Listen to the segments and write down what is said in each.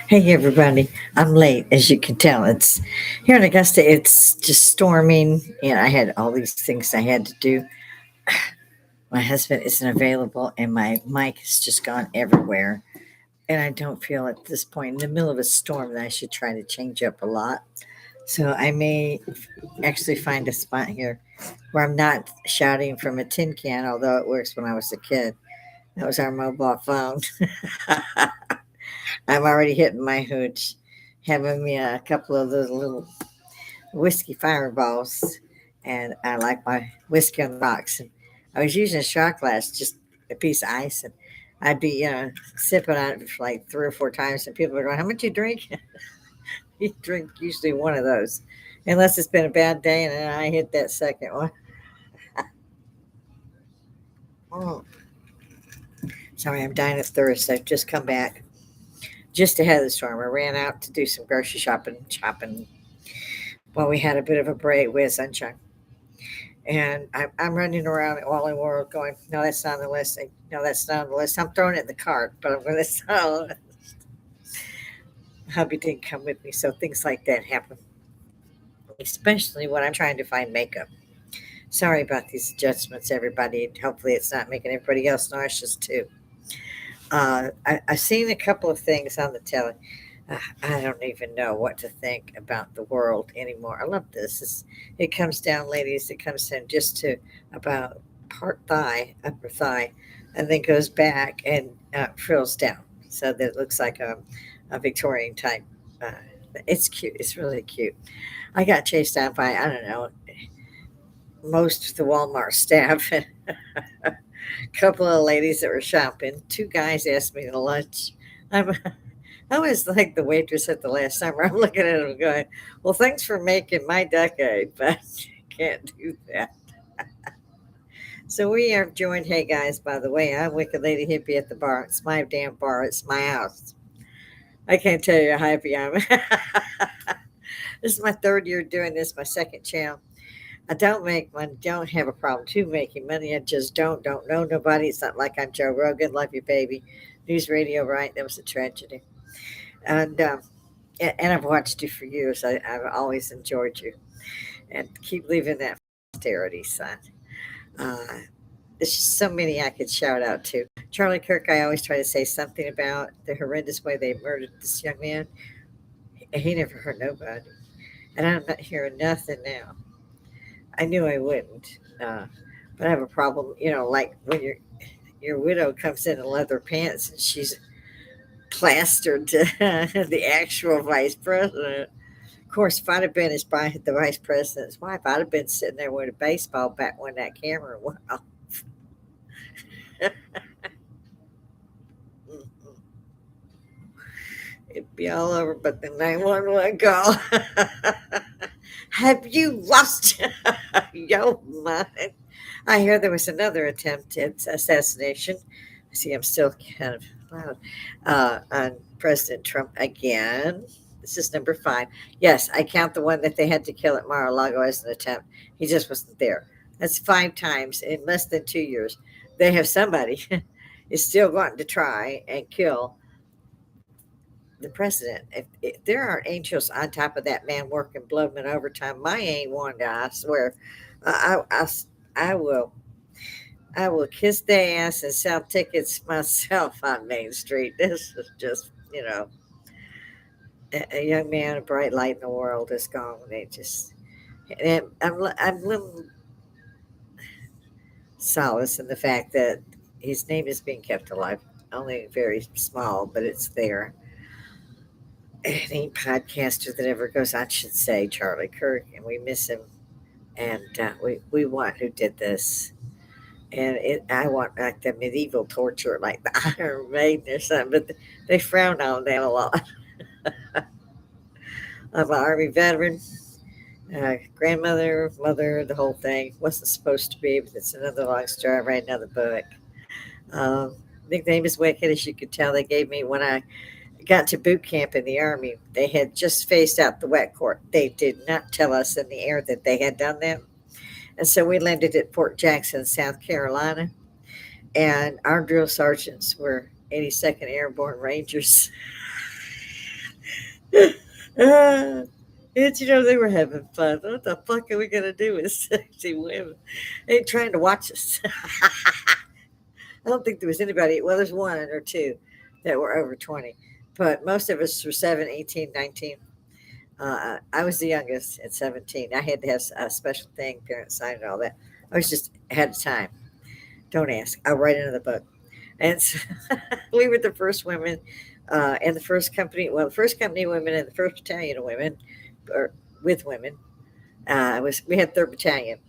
Hey everybody, I'm late as you can tell. It's here in Augusta, it's just storming, and I had all these things I had to do. My husband isn't available, and my mic has just gone everywhere. And I don't feel at this point in the middle of a storm that I should try to change up a lot. So I may actually find a spot here where I'm not shouting from a tin can, although it works when I was a kid. That was our mobile phone. I'm already hitting my hooch, having me a couple of those little whiskey fireballs, and I like my whiskey on the rocks. And I was using a shot glass, just a piece of ice, and I'd be sipping on it for like 3 or 4 times, and people are going, "How much you drink?" You drink usually one of those, unless it's been a bad day, and then I hit that second one. Oh, sorry, I'm dying of thirst. I've just come back just ahead of the storm. I ran out to do some grocery shopping. Well, we had a bit of a break with sunshine. And I'm running around all in the world going, no, that's not on the list. No, that's not on the list. I'm throwing it in the cart, but I'm going to, hubby didn't come with me. So things like that happen, especially when I'm trying to find makeup. Sorry about these adjustments, everybody. Hopefully it's not making everybody else nauseous too. I've seen a couple of things on the telly. I don't even know what to think about the world anymore. I love this. It comes down, ladies. It comes down just to about part thigh, upper thigh, and then goes back and frills down, so that it looks like a Victorian type. Uh, it's cute. It's really cute. I got chased down by I don't know most of the Walmart staff. A couple of ladies that were shopping. Two guys asked me to lunch. I'm I was like the waitress at the last summer. I'm looking at him going, well, thanks for making my decade, but can't do that. So we are joined. Hey guys, by the way, I'm Wicked Lady Hippy at the bar. It's my damn bar. It's my house. I can't tell you how happy I am. This is my third year doing this, my second channel. I don't make money, don't have a problem too making money. I just don't know nobody. It's not like I'm Joe Rogan, love you, baby. News radio, right? That was a tragedy. And and I've watched you for years. I've always enjoyed you, and keep leaving that for posterity, son. Uh, there's just so many I could shout out to. Charlie Kirk, I always try to say something about the horrendous way they murdered this young man. He never hurt nobody, and I'm not hearing nothing now. I knew I wouldn't, but I have a problem. Like when your widow comes in leather pants and she's plastered to the actual vice president. Of course, if I'd have been the vice president's wife, I'd have been sitting there with a baseball bat when that camera went off. It'd be all over, but the 911 call. Have you lost your mind? I hear there was another attempt at assassination. See, I'm still kind of loud on President Trump again. This is number 5. Yes, I count the one that they had to kill at Mar-a-Lago as an attempt. He just wasn't there. That's 5 times in less than 2 years. They have somebody is still going to try and kill the president. If there aren't angels on top of that man working bloodman overtime, my ain't one. I swear, I will. I will kiss their ass and sell tickets myself on Main Street. This is just, a young man, a bright light in the world is gone. They just, and I'm a little solace in the fact that his name is being kept alive. Only very small, but it's there. Any podcaster that ever goes on should say Charlie Kirk, and we miss him. And we want who did this. And I want like the medieval torture, like the Iron Maiden or something, but they frown on that a lot. I'm an Army veteran, grandmother, mother, the whole thing. Wasn't supposed to be, but it's another long story. I write another book. Nickname is Wicked, as you could tell. They gave me when I got to boot camp in the Army. They had just phased out the wet court. They did not tell us in the air that they had done that. And so we landed at Fort Jackson, South Carolina, and our drill sergeants were 82nd Airborne Rangers. uh, and they were having fun. What the fuck are we gonna do with sexy women? They ain't trying to watch us. I don't think there was anybody. Well, there's one or two that were over 20, but most of us were 7, 18, 19. I was the youngest at 17. I had to have a special thing, parents signed and all that. I was just ahead of time. Don't ask. I'll write into the book. And so we were the first women and the first company. Well, the first company of women and the first battalion of women, or with women. Was we had third battalion,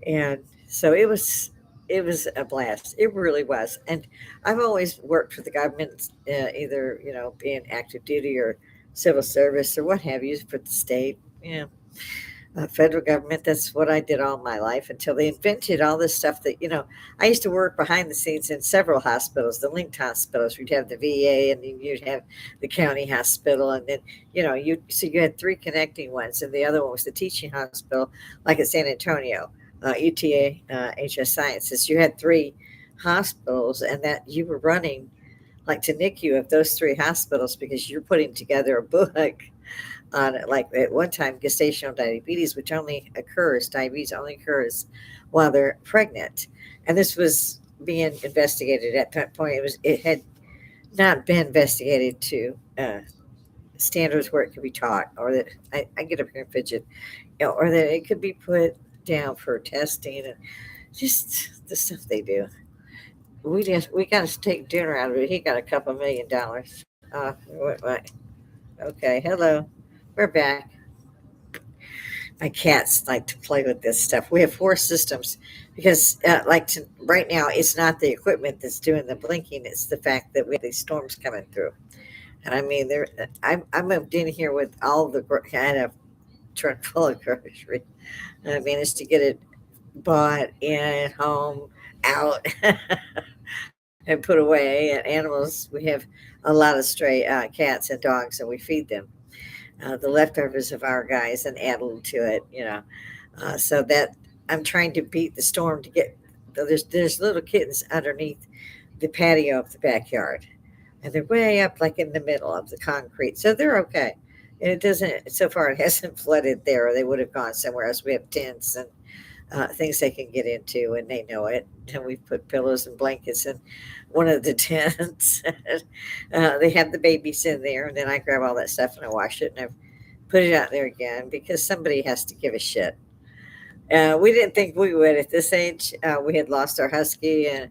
and so it was a blast. It really was. And I've always worked for the government, either being active duty or civil service or what have you for the state. Federal government. That's what I did all my life until they invented all this stuff that, I used to work behind the scenes in several hospitals, the linked hospitals. You'd have the VA and then you'd have the county hospital. And then, you had three connecting ones. And the other one was the teaching hospital, like at San Antonio, UTA, HS Sciences. You had three hospitals and that you were running like to NICU of those three hospitals because you're putting together a book on it. Like at one time, gestational diabetes, which diabetes only occurs while they're pregnant. And this was being investigated at that point. It had not been investigated to standards where it could be taught, or that I get up here and fidget, or that it could be put down for testing and just the stuff they do. We got to take dinner out of it. He got a couple $1 million. What? Okay, hello, we're back. My cats like to play with this stuff. We have four systems because, right now, it's not the equipment that's doing the blinking; it's the fact that we have these storms coming through. And I mean, I moved in here with all I had a trunk full of groceries. And I managed to get it bought in, home, out, and put away. And animals, we have a lot of stray cats and dogs, and we feed them the leftovers of our guys and add a little to it. So that I'm trying to beat the storm to get. There's little kittens underneath the patio of the backyard, and they're way up like in the middle of the concrete, so they're okay. And it doesn't. So far, it hasn't flooded there, or they would have gone somewhere else. We have tents and things they can get into, and they know it. And we've put pillows and blankets in one of the tents. They have the babies in there, and then I grab all that stuff and I wash it and I put it out there again because somebody has to give a shit. We didn't think we would at this age. We had lost our husky and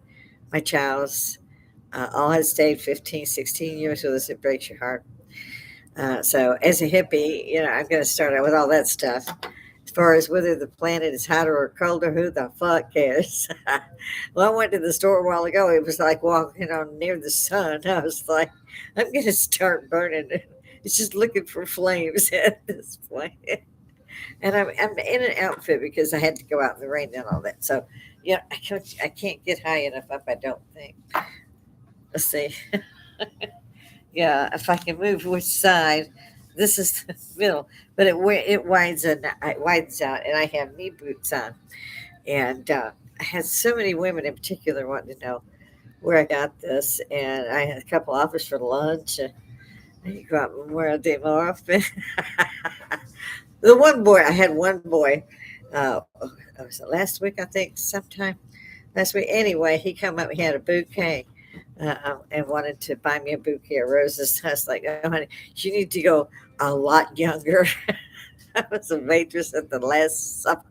my chows. All had stayed 15, 16 years with us. It breaks your heart. So as a hippie, I'm going to start out with all that stuff. As far as whether the planet is hotter or colder, who the fuck cares? Well, I went to the store a while ago. It was like walking on near the sun. I was like, I'm going to start burning it. It's just looking for flames at this point. And I'm in an outfit because I had to go out in the rain and all that. So, I can't get high enough up, I don't think. Let's see. Yeah, if I can move which side, this is the middle, but it widens out, and I have knee boots on, and I had so many women in particular wanting to know where I got this, and I had a couple offers for lunch. And you go out and wear them often. I had one boy. Was it last week? I think sometime last week. Anyway, he come up. He had a bouquet and wanted to buy me a bouquet of roses. I was like, "Oh, honey, you need to go a lot younger." I was a waitress at the last supper.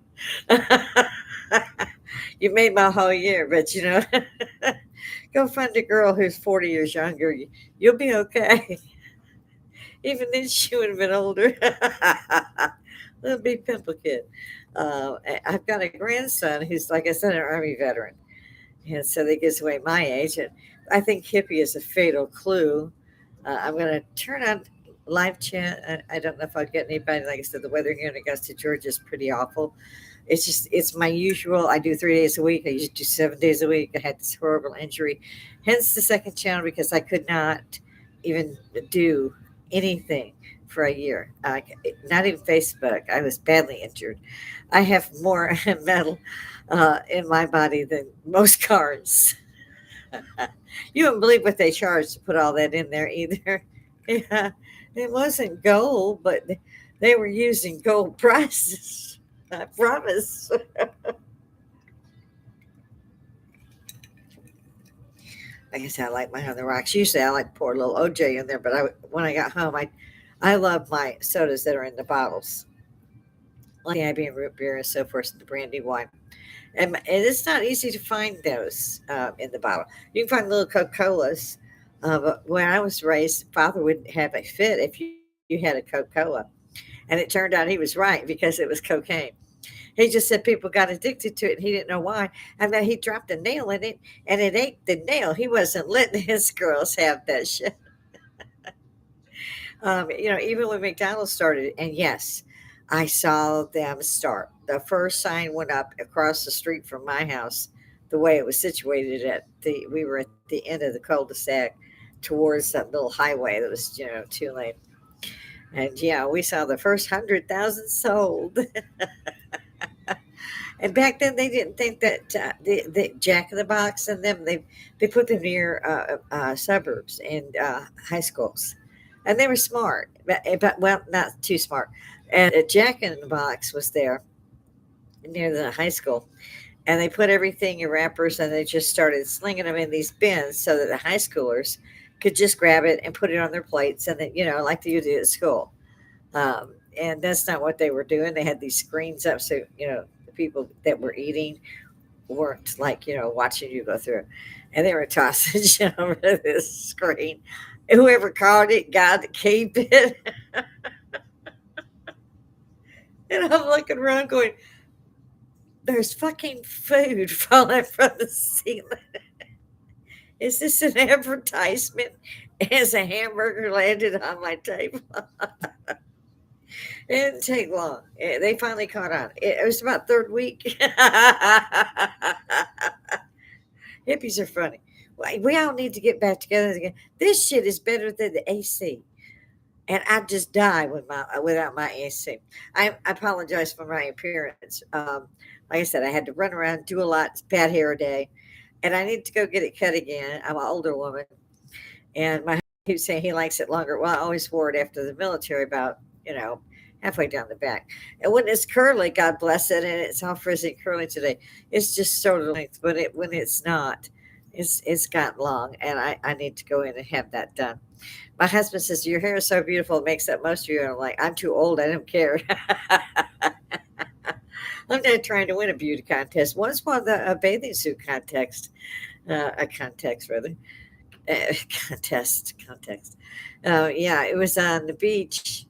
You made my whole year, but go find a girl who's 40 years younger. You'll be okay. Even then, she would have been older. Little big pimple kid. I've got a grandson who's, like I said, an Army veteran. And so that gives away my age. And I think hippie is a fatal clue. I'm going to turn on live chat. I don't know if I'll get anybody. Like I said, the weather here in Augusta, Georgia is pretty awful. It's my usual. I do 3 days a week. I used to do 7 days a week. I had this horrible injury, hence the second channel, because I could not even do anything for a year. Not even Facebook. I was badly injured. I have more metal in my body than most cars. You wouldn't believe what they charged to put all that in there either. Yeah, it wasn't gold, but they were using gold prices. I promise. Like I said, I like mine on the rocks. Usually, I like to pour a little OJ in there, but when I got home, I love my sodas that are in the bottles, like the IB and root beer and so forth, the brandy wine. And it's not easy to find those in the bottle. You can find little Coca Colas. But when I was raised, father would have a fit if you had a Coca Cola. And it turned out he was right because it was cocaine. He just said people got addicted to it and he didn't know why. And then he dropped a nail in it and it ate the nail. He wasn't letting his girls have that shit. Even when McDonald's started, and yes, I saw them start. The first sign went up across the street from my house, the way it was situated we were at the end of the cul-de-sac towards that little highway that was, 2 lane. And yeah, we saw the first 100,000 sold. And back then, they didn't think that the Jack in the Box and them they put them near suburbs and high schools, and they were smart, but well, not too smart. And Jack in the Box was there near the high school, and they put everything in wrappers, and they just started slinging them in these bins so that the high schoolers could just grab it and put it on their plates, and then like they do at school. And that's not what they were doing. They had these screens up so the people that were eating weren't like watching you go through, and they were tossing shit over this screen. Whoever caught it got to keep it. And I'm looking around going, "There's fucking food falling from the ceiling. Is this an advertisement?" As a hamburger landed on my table. It didn't take long. They finally caught on. It was about third week. Hippies are funny. We all need to get back together again. This shit is better than the AC. And I just die without my AC. I apologize for my appearance. Like I said, I had to run around, do a lot, bad hair a day, and I need to go get it cut again. I'm an older woman, and my husband keeps saying he likes it longer. Well, I always wore it after the military, about halfway down the back. And when it's curly, God bless it, and it's all frizzy and curly today, it's just sort of length. But when it's not, it's gotten long, and I need to go in and have that done. My husband says, "Your hair is so beautiful, it makes up most of you." And I'm like, "I'm too old, I don't care." I'm not trying to win a beauty contest. Once won a bathing suit contest, a contest rather, contest, context. Yeah, it was on the beach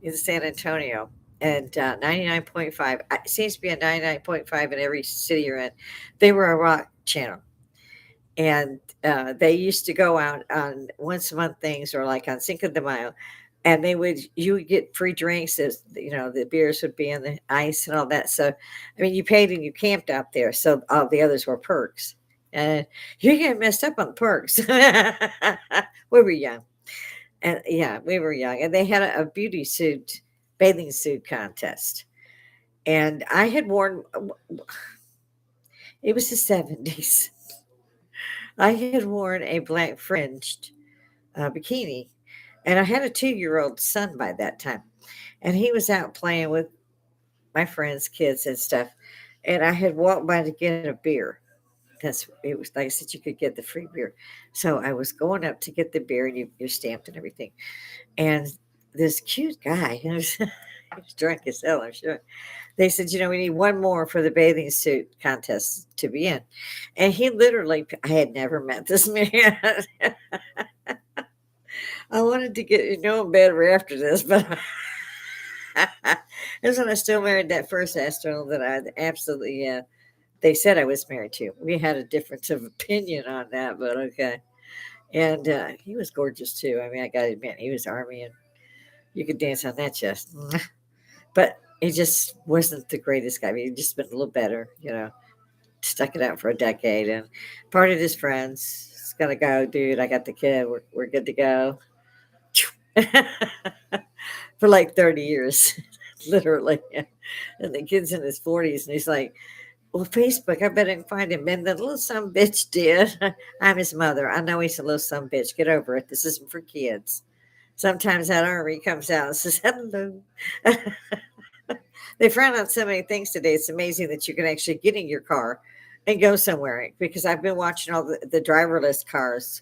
in San Antonio. And 99.5, it seems to be a 99.5 in every city you're in. They were a rock channel. And they used to go out on once a month things, or like on Cinco de Mayo, and you would get free drinks. As the beers would be in the ice and all that. So, I mean, you paid and you camped out there. So all the others were perks. And you get messed up on the perks. We were young, and yeah, we were young, and they had a bathing suit contest, and I had worn. It was the 70s. I had worn a black fringed bikini, and I had a 2-year-old son by that time, and he was out playing with my friends' kids and stuff. And I had walked by to get a beer. It was like I said, you could get the free beer. So I was going up to get the beer, and you're stamped and everything. And this cute guy, he was drunk as hell, I'm sure. They said, "We need one more for the bathing suit contest to be in." And he literally, I had never met this man. I wanted to get to know him better after this, but that's when I still married that first astronaut that I absolutely, they said I was married to. We had a difference of opinion on that, but okay. And he was gorgeous too. I mean, I got to admit, he was Army, and you could dance on that chest. But he just wasn't the greatest guy. I mean, he'd just been a little better, stuck it out for a decade, and parted his friends. It's got to go, dude. I got the kid. We're good to go. For like 30 years, literally. And the kid's in his 40s, and he's like, Well, Facebook, I bet I can find him. And the little son bitch did. I'm his mother. I know he's a little son bitch. Get over it. This isn't for kids. Sometimes that army comes out and says, hello. They frown on so many things today. It's amazing that you can actually get in your car and go somewhere because I've been watching all the driverless cars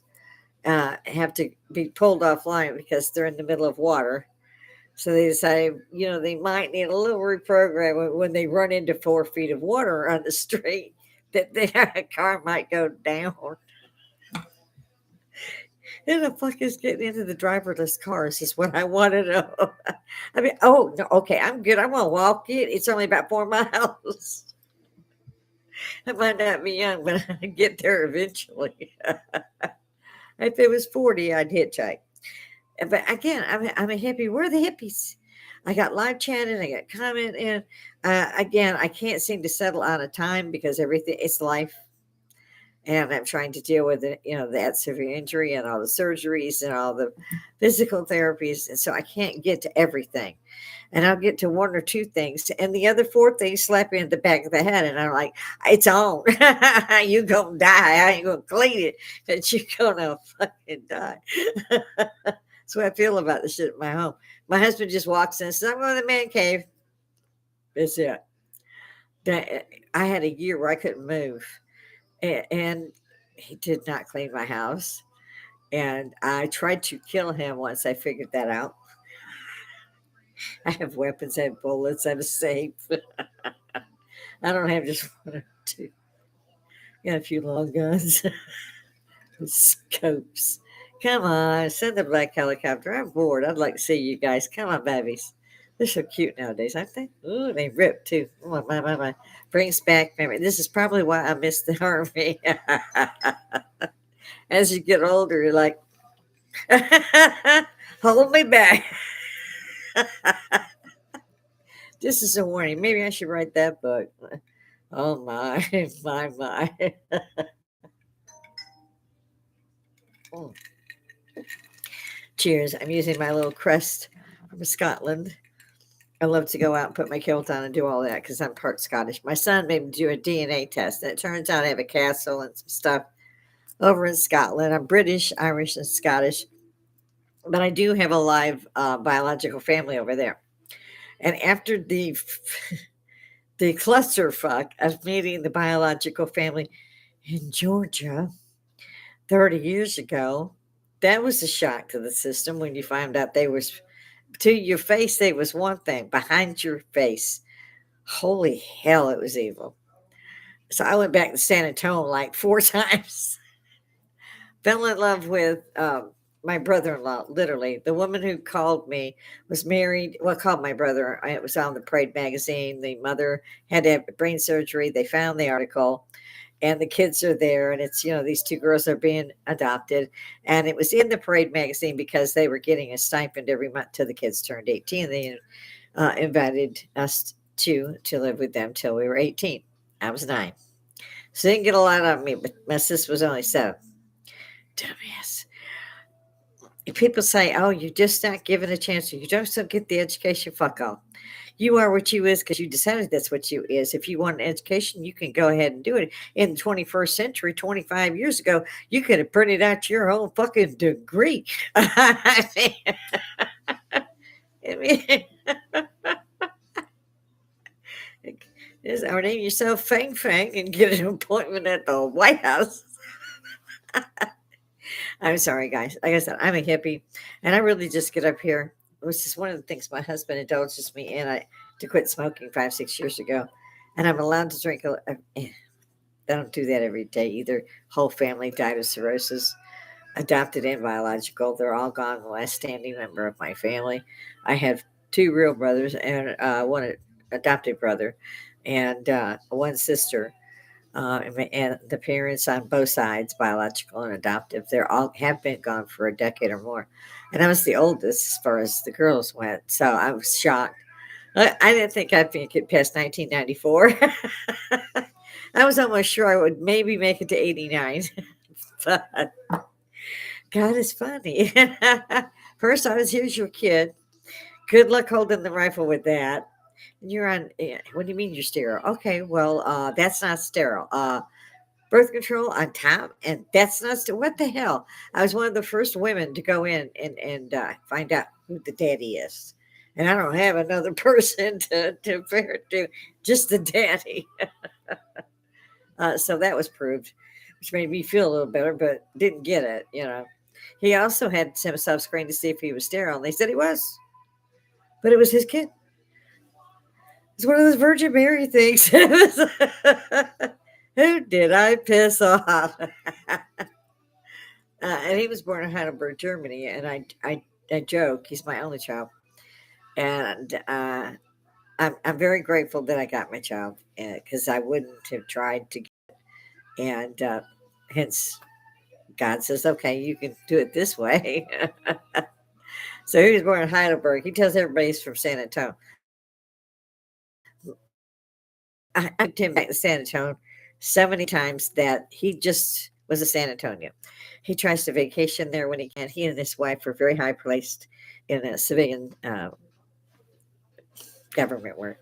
have to be pulled offline because they're in the middle of water. So they decided, they might need a little reprogram when they run into 4 feet of water on the street, that their car might go down. Who the fuck is getting into the driverless cars is what I want to know. I mean, oh, no, okay, I'm good. I'm going to walk it. It's only about 4 miles. I might not be young, but I get there eventually. If it was 40, I'd hitchhike. But again, I'm a hippie. Where are the hippies? I got live chatting. I got comment in. Again, I can't seem to settle on a time because everything it's life, and I'm trying to deal with it. That severe injury and all the surgeries and all the physical therapies, and so I can't get to everything. And I'll get to one or two things, and the other four things slap me in the back of the head, and I'm like, "It's on. You gonna die. I ain't gonna clean it, but you gonna fucking die." That's what I feel about the shit at my home. My husband just walks in and says, I'm going to the man cave. That's it. I had a year where I couldn't move. And he did not clean my house. And I tried to kill him once I figured that out. I have weapons, I have bullets, I have a safe. I don't have just one or two. Got a few long guns, scopes. Come on, send the black helicopter. I'm bored. I'd like to see you guys. Come on, babies. They're so cute nowadays, aren't they? Ooh, they rip too. Oh, my. Brings back memory. This is probably why I miss the army. As you get older, you're like, hold me back. This is a warning. Maybe I should write that book. Oh, my, my. Mm. Cheers. I'm using my little crest from Scotland. I love to go out and put my kilt on and do all that because I'm part Scottish. My son made me do a DNA test, and it turns out I have a castle and some stuff over in Scotland. I'm British, Irish, and Scottish, but I do have a live biological family over there. And after the the clusterfuck of meeting the biological family in Georgia 30 years ago, that was a shock to the system when you find out they was to your face, they was one thing. Behind your face, holy hell, it was evil. So I went back to San Antonio like 4 times. Fell in love with my brother-in-law. Literally, the woman who called me was married. Well, called my brother. It was on the Parade magazine. The mother had to have brain surgery. They found the article, and the kids are there. And it's these two girls are being adopted, and it was in the Parade magazine because they were getting a stipend every month till the kids turned 18. They invited us to live with them till we were 18. I was 9. So they didn't get a lot out of me, but my sister was only 7. Dumbass. People say, oh, you're just not given a chance. You just don't get the education. Fuck off. You are what you is because you decided that's what you is. If you want an education, you can go ahead and do it. In the 21st century, 25 years ago, you could have printed out your own fucking degree. I mean, or name yourself Fang Fang and get an appointment at the White House. I'm sorry, guys. Like I said, I'm a hippie, and I really just get up here. It was just one of the things my husband indulges me in. To quit smoking 5-6 years ago, and I'm allowed to drink. I don't do that every day either. Whole family died of cirrhosis, adopted and biological. They're all gone. The last standing member of my family. I have 2 real brothers and one adopted brother, and one sister. And the parents on both sides, biological and adoptive, they're all have been gone for a decade or more. And I was the oldest as far as the girls went. So I was shocked. I didn't think I'd make it past 1994. I was almost sure I would maybe make it to 89. But God is funny. First, I was, here's your kid. Good luck holding the rifle with that. You're on, what do you mean you're sterile? Okay, well, that's not sterile. Birth control on top, and that's not what the hell. I was one of the first women to go in and find out who the daddy is, and I don't have another person to compare it to, just the daddy. So that was proved, which made me feel a little better, but didn't get it. He also had himself screened to see if he was sterile, and they said he was, but it was his kid. It's one of those Virgin Mary things. Who did I piss off? And he was born in Heidelberg, Germany. And I joke, he's my only child. And I'm very grateful that I got my child because I wouldn't have tried to. And hence, God says, okay, you can do it this way. So he was born in Heidelberg. He tells everybody he's from San Antonio. I took him back to San Antonio so many times that he just was a San Antonio. He tries to vacation there when he can. He and his wife are very high placed in a civilian government work,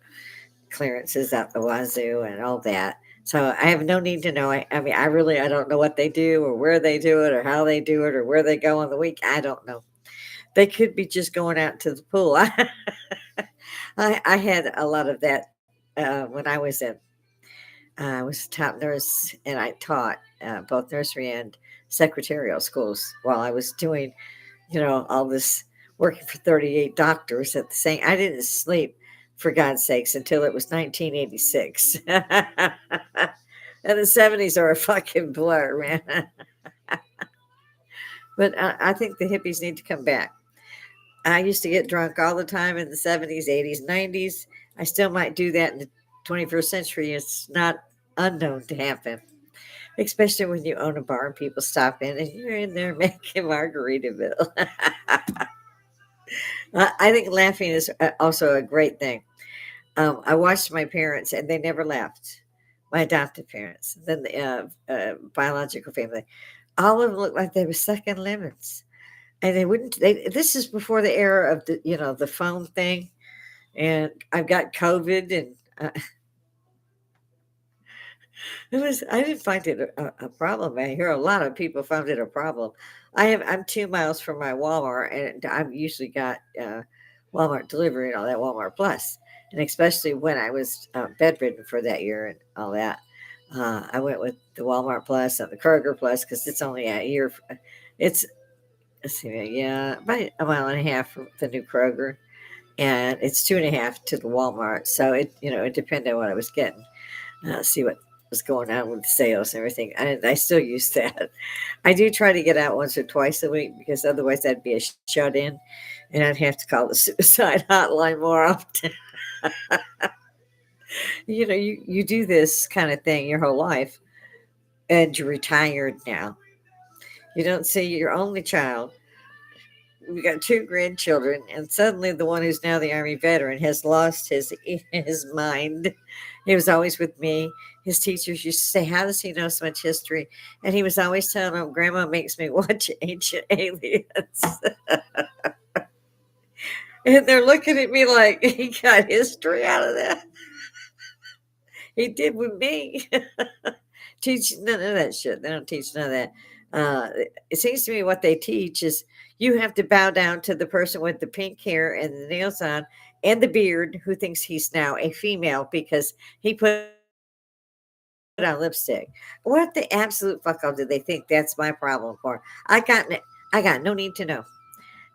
clearances out the wazoo and all that. So I have no need to know. I mean, I don't know what they do or where they do it or how they do it or where they go on the week. I don't know. They could be just going out to the pool. I had a lot of that when I was in. I was a top nurse and I taught both nursery and secretarial schools while I was doing, all this working for 38 doctors at the same. I didn't sleep, for God's sakes, until it was 1986. And the 70s are a fucking blur, man. But I think the hippies need to come back. I used to get drunk all the time in the 70s, 80s, 90s. I still might do that in the 21st century. It's not unknown to happen, especially when you own a bar and people stop in and you're in there making Margaritaville. I think laughing is also a great thing. I watched my parents and they never left. My adopted parents, then the biological family, all of them looked like they were sucking lemons. And they wouldn't. This is before the era of the phone thing, and I've got COVID, and I didn't find it a problem. I hear a lot of people found it a problem. I'm 2 miles from my Walmart, and I've usually got Walmart delivery and all that, Walmart Plus, and especially when I was bedridden for that year and all that. I went with the Walmart Plus and the Kroger Plus because it's only a year. It's Let's see, yeah, about a mile and a half from the new Kroger, and it's 2.5 to the Walmart. So it depended on what I was getting. See what was going on with the sales and everything. I still use that. I do try to get out once or twice a week because otherwise I'd be a shut in, and I'd have to call the suicide hotline more often. You do this kind of thing your whole life, and you're retired now. You don't see your only child. We got two grandchildren, and suddenly the one who's now the Army veteran has lost his mind. He was always with me. His teachers used to say, "How does he know so much history?" And he was always telling them, "Grandma makes me watch Ancient Aliens." And they're looking at me like he got history out of that. He did with me. Teach none of that shit. They don't teach none of that. It seems to me what they teach is you have to bow down to the person with the pink hair and the nails on and the beard who thinks he's now a female because he put on lipstick. What the absolute fuck off do they think that's my problem for? I got no need to know.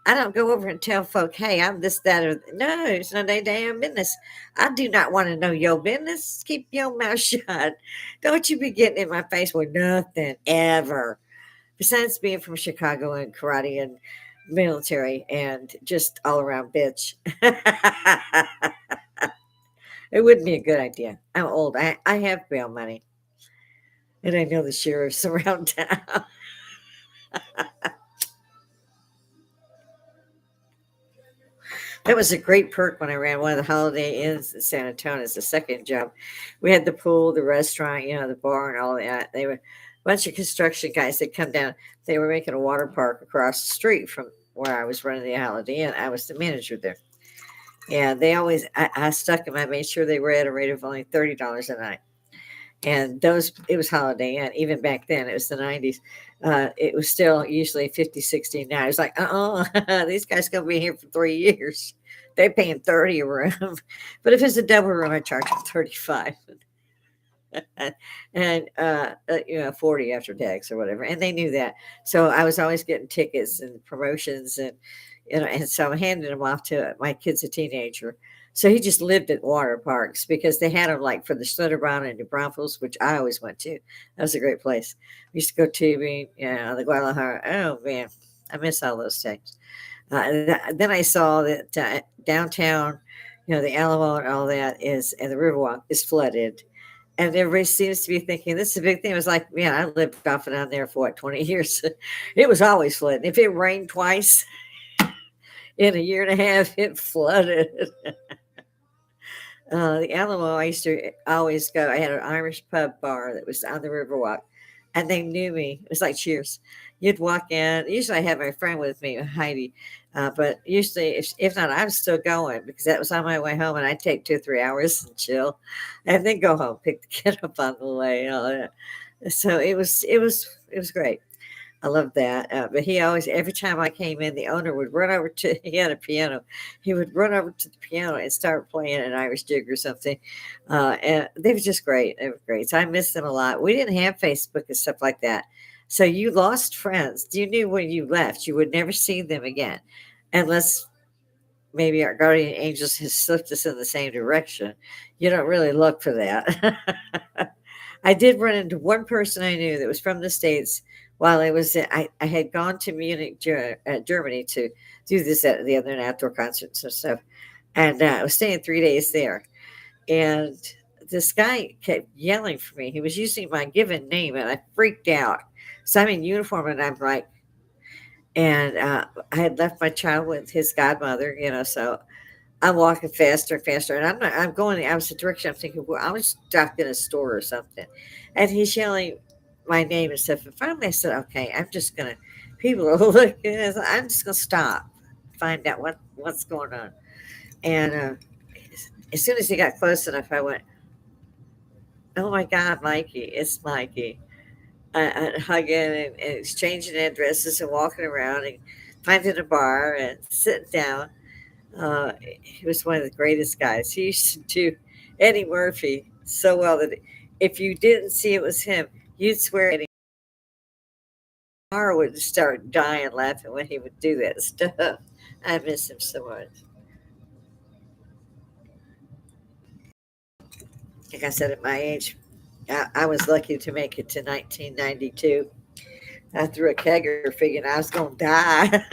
I don't go over and tell folk, hey, I'm this, that, or no, it's not their damn business. I do not want to know your business. Keep your mouth shut. Don't you be getting in my face with nothing ever. Besides being from Chicago and karate and military and just all around bitch. It wouldn't be a good idea. I'm old. I have bail money. And I know the sheriffs around town. That was a great perk when I ran one of the Holiday Inns in San Antonio as a second job. We had the pool, the restaurant, the bar, and all that. They were a bunch of construction guys that come down. They were making a water park across the street from where I was running the Holiday Inn. I was the manager there. Yeah, they always I stuck them. I made sure they were at a rate of only $30 a night. And those it was Holiday Inn. Even back then, it was the 90s. It was still usually 50, 60 now. It's like, these guys gonna be here for 3 years. They're paying 30 a room. But if it's a double room, I charge them 35. And 40 after tax or whatever. And they knew that. So I was always getting tickets and promotions and so I'm handing them off to my kid's a teenager. So he just lived at water parks because they had them like for the Schlitterbahn and New Braunfels, which I always went to. That was a great place. We used to go tubing, the Guadalajara. Oh man, I miss all those things. Then I saw that downtown, the Alamo and all that and the Riverwalk is flooded, and everybody seems to be thinking this is a big thing. It was like, man, I lived off and on there for 20 years. It was always flooding. If it rained twice in a year and a half, it flooded. The Alamo, I used to always go. I had an Irish pub bar that was on the Riverwalk, and they knew me. It was like Cheers. You'd walk in. Usually, I had my friend with me, Heidi, but usually, if not, I was still going because that was on my way home, and I'd take 2 or 3 hours and chill, and then go home, pick the kid up on the way, and all that. So it was great. I love that. But he always, every time I came in, the owner would run over to, he had a piano. He would run over to the piano and start playing an Irish jig or something. And they were just great. They were great. So I miss them a lot. We didn't have Facebook and stuff like that. So you lost friends. You knew when you left, you would never see them again unless maybe our guardian angels has slipped us in the same direction. You don't really look for that. I did run into one person I knew that was from the States while I had gone to Munich, Germany to do this at the other outdoor concerts and stuff. And I was staying 3 days there. And this guy kept yelling for me. He was using my given name and I freaked out. So I'm in uniform and I'm like, and I had left my child with his godmother, so I'm walking faster and faster, and I'm going the opposite direction. I'm thinking, well, I was stuck in a store or something, and he's yelling my name and stuff. And finally, I said, "Okay, I'm just gonna." People are looking. I'm just gonna stop, find out what's going on. And as soon as he got close enough, I went, "Oh my God, Mikey! It's Mikey!" And hugging and exchanging addresses and walking around and finding a bar and sitting down. He was one of the greatest guys. He used to do Eddie Murphy so well that if you didn't see it was him, you'd swear Eddie Mara would start dying laughing when he would do that stuff. I miss him so much. Like I said, at my age, I was lucky to make it to 1992. I threw a kegger figuring I was going to die.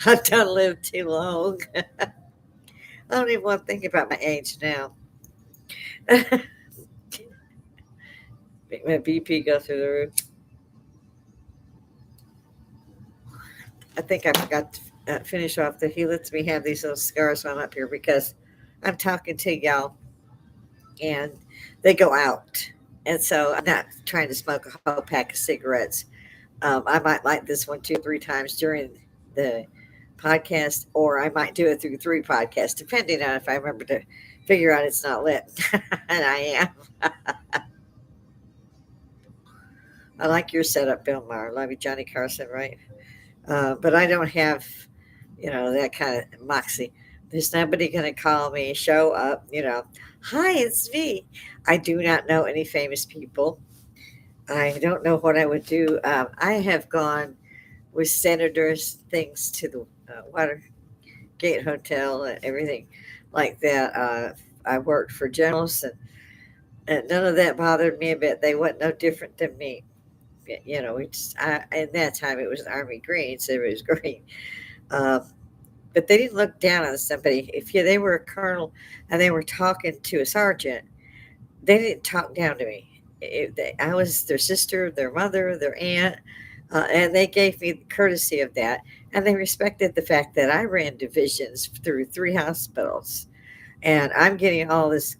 I done lived too long. I don't even want to think about my age now. Make my BP go through the roof. I think I forgot to finish off that he lets me have these little cigars while I'm up here because I'm talking to y'all and they go out. And so I'm not trying to smoke a whole pack of cigarettes. I might light this one 2 or 3 times during the podcast, or I might do it through 3 podcasts, depending on if I remember to figure out it's not lit. And I am. I like your setup, Bill Maher. Love you, Johnny Carson, right? But I don't have, that kind of moxie. There's nobody going to call me, show up, hi, it's me. I do not know any famous people. I don't know what I would do. I have gone with senators, things to the Watergate Hotel and everything like that. I worked for generals, and none of that bothered me a bit. They weren't no different than me. In that time it was Army Green, so it was green. Um, but they didn't look down on somebody. If they were a colonel and they were talking to a sergeant, they didn't talk down to me. I was their sister, their mother, their aunt, and they gave me the courtesy of that. And they respected the fact that I ran divisions through 3 hospitals, and I'm getting all this,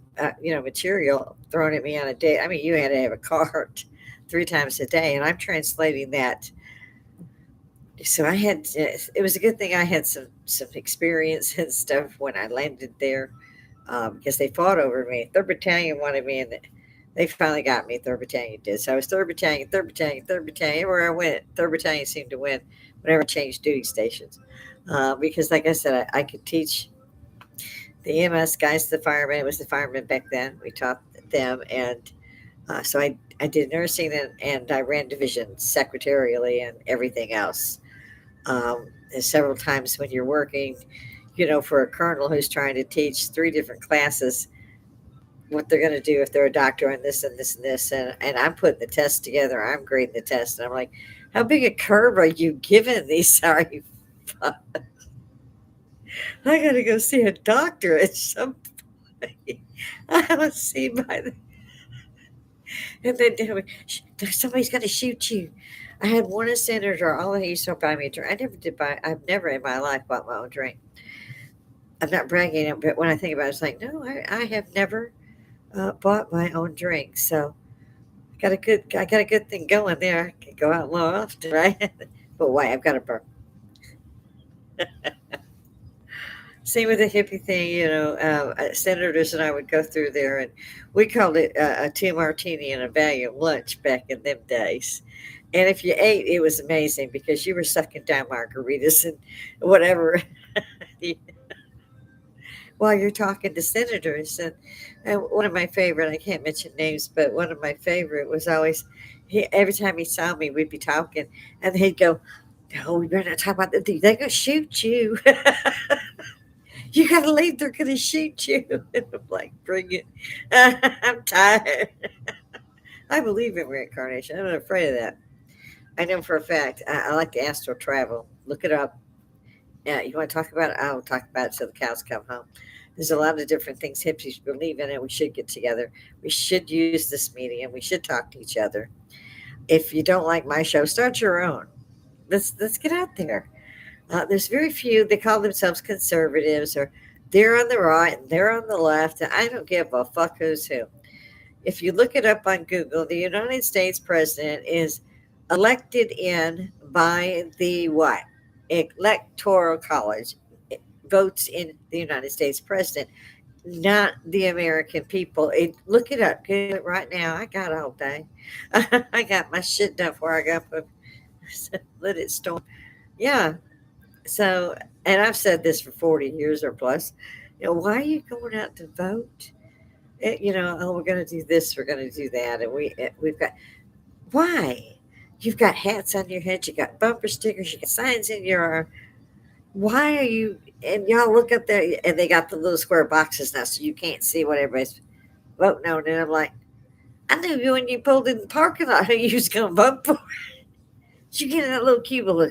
material thrown at me on a day. I mean, you had to have a cart 3 times a day, and I'm translating that So I had it was a good thing I had some experience and stuff when I landed there, because they fought over me. Third Battalion wanted me, and they finally got me. Third Battalion did. So I was Third Battalion, Third Battalion, Third Battalion. Everywhere I went, Third Battalion seemed to win whenever I changed duty stations. Because, like I said, I could teach the EMS guys, the firemen. It was the firemen back then. We taught them, and so I did nursing, and I ran divisions secretarially and everything else. And several times when you're working, for a colonel who's trying to teach three different classes, what they're going to do if they're a doctor and this and this and this, and I'm putting the test together, I'm grading the test, and I'm like, how big a curve are you giving these? Sorry, I got to go see a doctor at some point. I was seen by the, and then somebody's going to shoot you. I had one a senator. All he used to buy me a drink. I never did buy. I've never in my life bought my own drink. I'm not bragging, but when I think about it, it's like, no, I have never bought my own drink. So I got a good thing going there. I can go out more often, right? But why? I've got a burp. Same with the hippie thing, senators and I would go through there, and we called it a two martini and a Valium lunch back in them days. And if you ate, it was amazing because you were sucking down margaritas and whatever while you're talking to senators. And one of my favorite, I can't mention names, but one of my favorite was always, every time he saw me, we'd be talking, and he'd go, no, we better not talk about that. They're going to shoot you. You got to leave. They're going to shoot you. And I'm like, bring it. I'm tired. I believe in reincarnation. I'm not afraid of that. I know for a fact. I like to astral travel. Look it up. Yeah, you want to talk about it? I'll talk about it till the cows come home. There's a lot of different things hippies believe in, and we should get together. We should use this medium. We should talk to each other. If you don't like my show, start your own. Let's get out there. There's very few. They call themselves conservatives, or they're on the right and they're on the left. And I don't give a fuck who's who. If you look it up on Google, the United States president is elected in by the what? Electoral college. It votes in the United States president, not the American people. Look it up. Google it right now. I got all day. I got my shit done before I got up. Let it storm. Yeah. So, and I've said this for 40 years or plus. Why are you going out to vote? Oh, we're going to do this, we're going to do that, and we've got why? You've got hats on your head, you got bumper stickers, you got signs in your arm. Why are you? And y'all look up there, and they got the little square boxes now, so you can't see what everybody's voting on. And I'm like, I knew you when you pulled in the parking lot who you was going to vote for. You get in that little cubicle.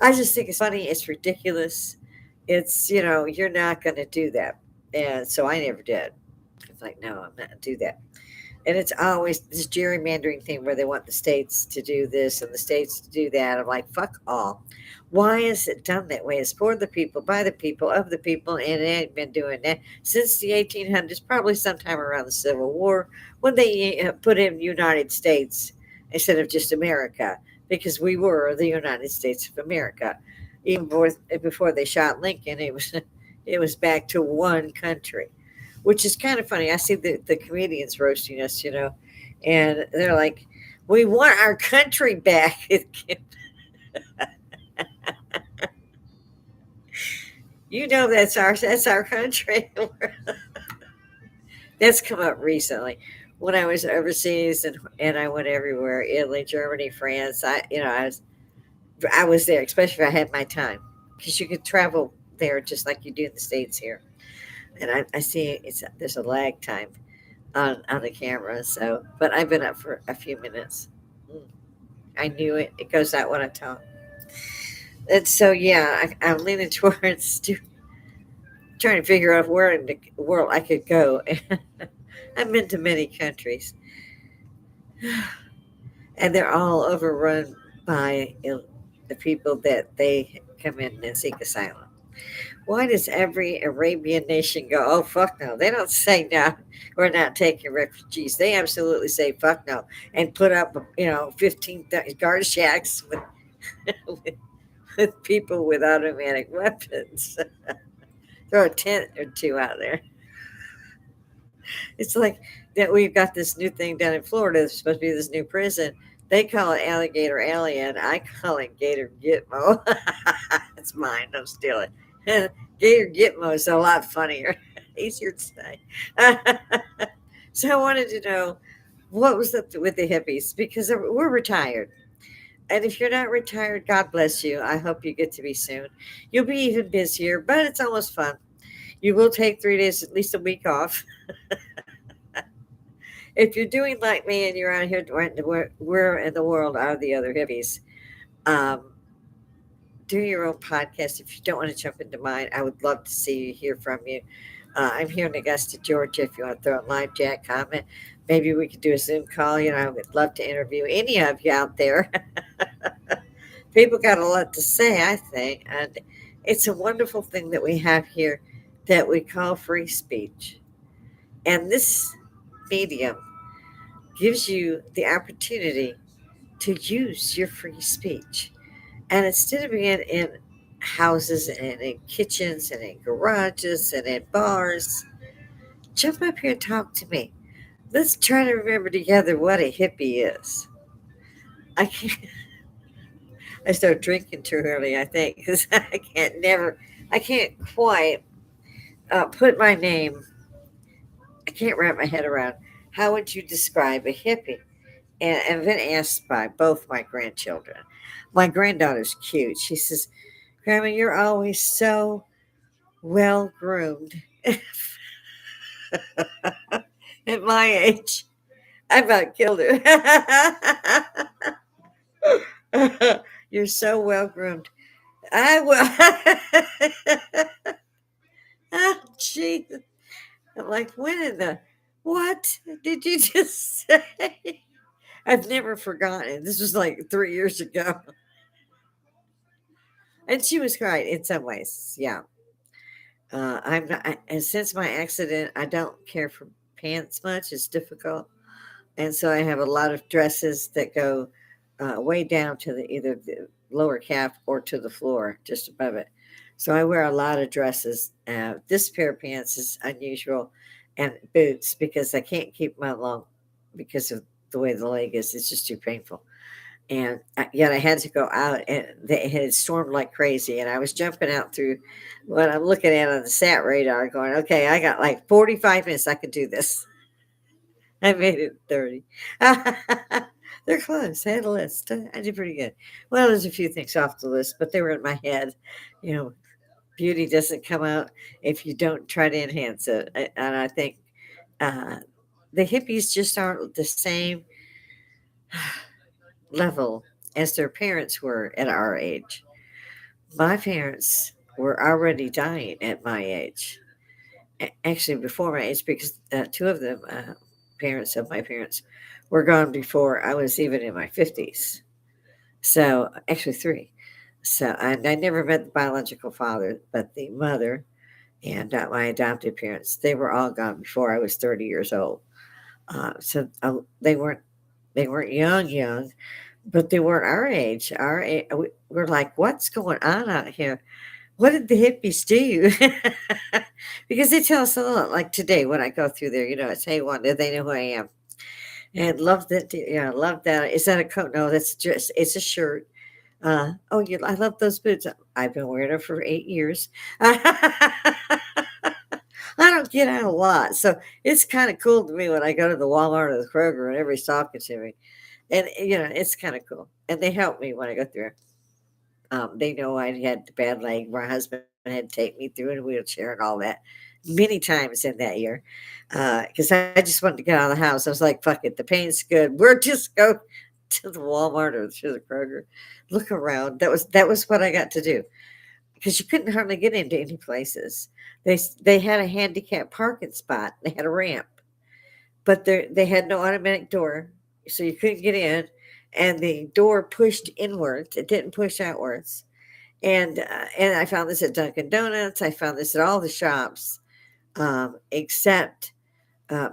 I just think it's funny. It's ridiculous. It's, you're not going to do that. And so I never did. It's like, no, I'm not going to do that. And it's always this gerrymandering thing where they want the states to do this and the states to do that. I'm like, fuck all. Why is it done that way? It's for the people, by the people, of the people, and it ain't been doing that since the 1800s, probably sometime around the Civil War, when they put in United States instead of just America, because we were the United States of America. Even before they shot Lincoln, it was back to one country, which is kind of funny. I see the comedians roasting us, and they're like, "We want our country back." That's our country. That's come up recently. When I was overseas, and I went everywhere, Italy, Germany, France. I was there, especially if I had my time, because you could travel there just like you do in the States here. And I see there's a lag time on the camera. So, but I've been up for a few minutes. Mm, I knew it. It goes out when I talk. And so, yeah, I'm leaning towards trying to figure out where in the world I could go. I've been to many countries, and they're all overrun by the people that they come in and seek asylum. Why does every Arabian nation go, oh, fuck no? They don't say no, we're not taking refugees. They absolutely say fuck no and put up, 15 guard shacks with, with, with people with automatic weapons. Throw a tent or two out there. It's like that we've got this new thing down in Florida. It's supposed to be this new prison. They call it Alligator Alley, and I call it Gator Gitmo. It's mine. Don't steal it. Gator Gitmo is a lot funnier, easier to say. So I wanted to know what was up with the hippies because we're retired. And if you're not retired, God bless you. I hope you get to be soon. You'll be even busier, but it's almost fun. You will take 3 days, at least a week off. If you're doing like me and you're out here, where in the world are the other hippies? Um, do your own podcast. If you don't want to jump into mine, I would love to see you, hear from you. I'm here in Augusta, Georgia. If you want to throw a live chat comment, maybe we could do a Zoom call. I would love to interview any of you out there. People got a lot to say, I think, and it's a wonderful thing that we have here that we call free speech. And this medium gives you the opportunity to use your free speech. And instead of being in houses and in kitchens and in garages and in bars, jump up here and talk to me. Let's try to remember together what a hippie is. I can't. I started drinking too early, I think, because I can't quite put my name. I can't wrap my head around how would you describe a hippie. And I've been asked by both my grandchildren. My granddaughter's cute. She says, Grandma, you're always so well groomed. At my age, I about killed her. You're so well groomed. I will. Oh, jeez. I'm like, when in the what did you just say? I've never forgotten. This was like 3 years ago. And she was right in some ways. Yeah. I'm not, and since my accident, I don't care for pants much. It's difficult. And so I have a lot of dresses that go way down to either the lower calf or to the floor, just above it. So I wear a lot of dresses. This pair of pants is unusual, and boots because I can't keep my long because of the way the leg is. It's just too painful. And yet I had to go out, and it had stormed like crazy. And I was jumping out through what I'm looking at on the sat radar, going, "Okay, I got like 45 minutes. I could do this." I made it 30. They're close. I had a list. I did pretty good. Well, there's a few things off the list, but they were in my head. You know, beauty doesn't come out if you don't try to enhance it. And I think uh, the hippies just aren't the same level as their parents were at our age. My parents were already dying at my age. Actually, before my age, because two of them, parents of my parents, were gone before I was even in my 50s. So, actually, three. So, and I never met the biological father, but the mother and my adopted parents, they were all gone before I was 30 years old. So they weren't young, but they weren't our age. We're like, what's going on out here? What did the hippies do? Because they tell us a lot. Like today, when I go through there, it's hey, Wanda, they know who I am, and love that. Yeah, love that. Is that a coat? No, that's just it's a shirt. Oh, I love those boots. I've been wearing them for 8 years. I don't get out a lot, so it's kind of cool to me when I go to the Walmart or the Kroger and everybody's talking to me, and it's kind of cool. And they help me when I go through. They know I had the bad leg. My husband had to take me through in a wheelchair and all that many times in that year because I just wanted to get out of the house. I was like, fuck it, the pain's good. We're just go to the Walmart or to the Kroger, look around. That was what I got to do because you couldn't hardly get into any places. They had a handicap parking spot. They had a ramp, but they had no automatic door, so you couldn't get in. And the door pushed inwards; it didn't push outwards. And I found this at Dunkin' Donuts. I found this at all the shops, except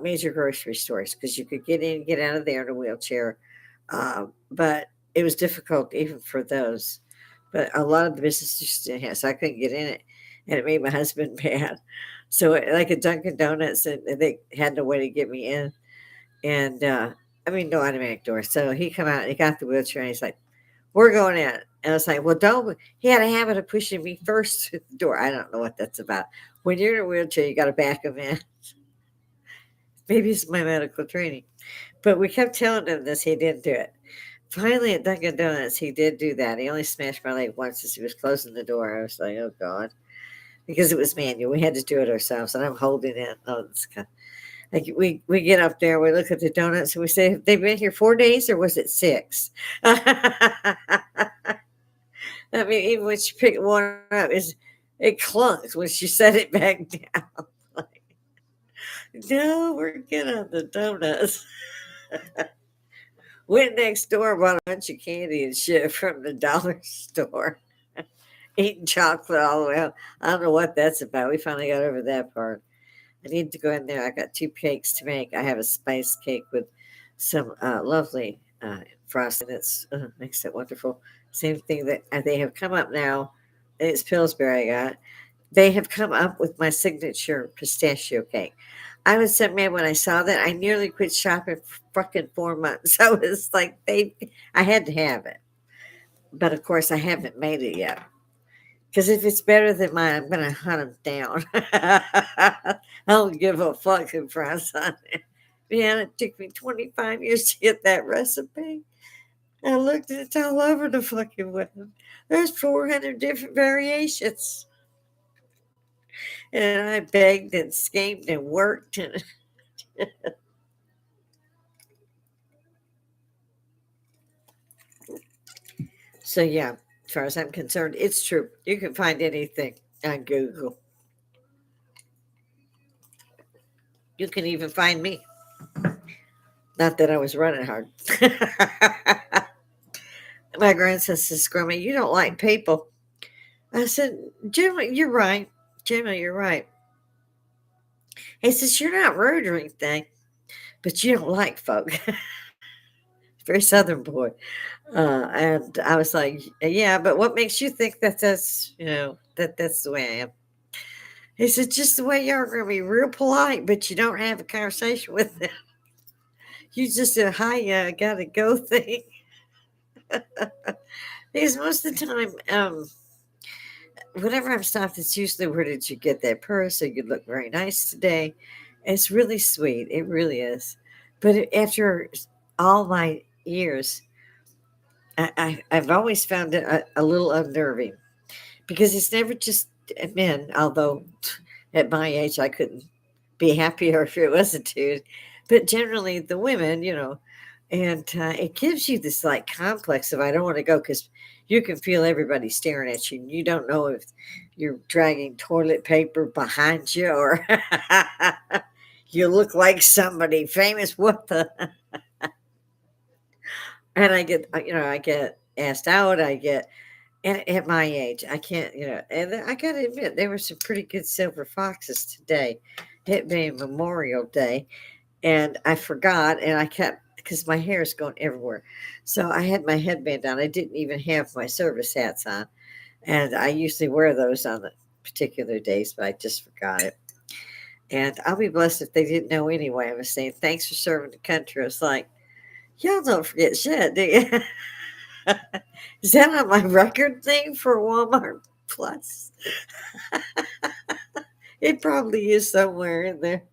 major grocery stores, because you could get in and get out of there in a wheelchair. But it was difficult even for those. But a lot of the businesses didn't have, so I couldn't get in it, and it made my husband mad. So, like at Dunkin' Donuts, and they had no way to get me in, and I mean, no automatic door. So he come out, and he got the wheelchair, and he's like, "We're going in." And I was like, "Well, don't." He had a habit of pushing me first through the door. I don't know what that's about. When you're in a wheelchair, you got to back him in. Maybe it's my medical training. But we kept telling him this. He didn't do it. Finally, at Dunkin' Donuts, he did do that. He only smashed my leg once as he was closing the door. I was like, "Oh God," because it was manual. We had to do it ourselves, and I'm holding it. Oh, this kind like we get up there, we look at the donuts, and we say, "They've been here 4 days, or was it 6?" I mean, even when she picked one up, it clunks when she set it back down. Like, no, we're getting on the donuts. Went next door, bought a bunch of candy and shit from the dollar store. Eating chocolate all the way out. I don't know what that's about. We finally got over that part. I need to go in there. I got 2 cakes to make. I have a spice cake with some lovely frosting. That's makes it wonderful. Same thing that they have come up now. It's Pillsbury. I got. They have come up with my signature pistachio cake. I was so mad when I saw that. I nearly quit shopping for fucking 4 months. I was like, I had to have it. But of course, I haven't made it yet. Because if it's better than mine, I'm going to hunt them down. I don't give a fucking price on it. Man, it took me 25 years to get that recipe. I looked at it all over the fucking web. There's 400 different variations. And I begged and schemed and worked. And so, yeah, as far as I'm concerned, it's true. You can find anything on Google. You can even find me. Not that I was running hard. My grandson says, "Scrummy, you don't like people." I said, "Jimmy, you're right. Jimmy, you're right." He says, "You're not rude or anything, but you don't like folk." Very Southern boy. And I was like, "Yeah, but what makes you think that that's the way I am?" He said, "Just the way you are going to be real polite, but you don't have a conversation with them. You just a hi, gotta go thing." Because most of the time, whenever I'm stopped, it's usually, "Where did you get that purse?" Or, "You look very nice today." It's really sweet. It really is. But after all my years, I've always found it a little unnerving, because it's never just men, although at my age I couldn't be happier if it was a dude, but generally the women, and it gives you this like complex of, "I don't want to go," because you can feel everybody staring at you, and you don't know if you're dragging toilet paper behind you, or you look like somebody famous. What the? And I get asked out. I get, and at my age, I can't, and I got to admit, there were some pretty good silver foxes today. It being Memorial Day, and I forgot, and I kept, because my hair is going everywhere. So I had my headband on. I didn't even have my service hats on, and I usually wear those on the particular days, but I just forgot it. And I'll be blessed if they didn't know anyway. I was saying, "Thanks for serving the country." It's like, y'all don't forget shit, do you? Is that on my record thing for Walmart Plus? It probably is somewhere in there.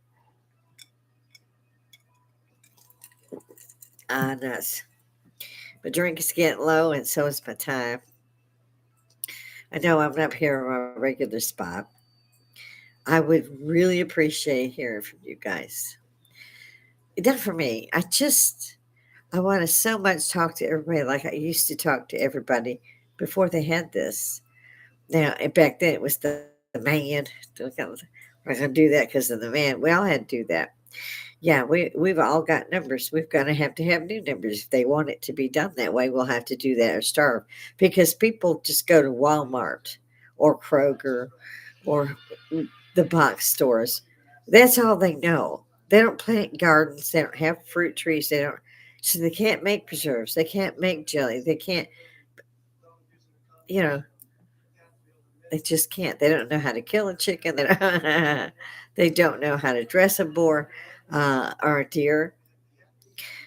Ah, nuts. My drink is getting low, and so is my time. I know I'm up here on my regular spot. I would really appreciate hearing from you guys. Not for me. I want to so much talk to everybody like I used to talk to everybody before they had this. Now, and back then it was the man. We're going to do that because of the man. We all had to do that. Yeah, we've all got numbers. We've got to have new numbers. If they want it to be done that way, we'll have to do that or starve. Because people just go to Walmart or Kroger or the box stores. That's all they know. They don't plant gardens. They don't have fruit trees. They don't. So they can't make preserves. They can't make jelly. They can't. You know, they just can't. They don't know how to kill a chicken. They don't know how to dress a boar or a deer,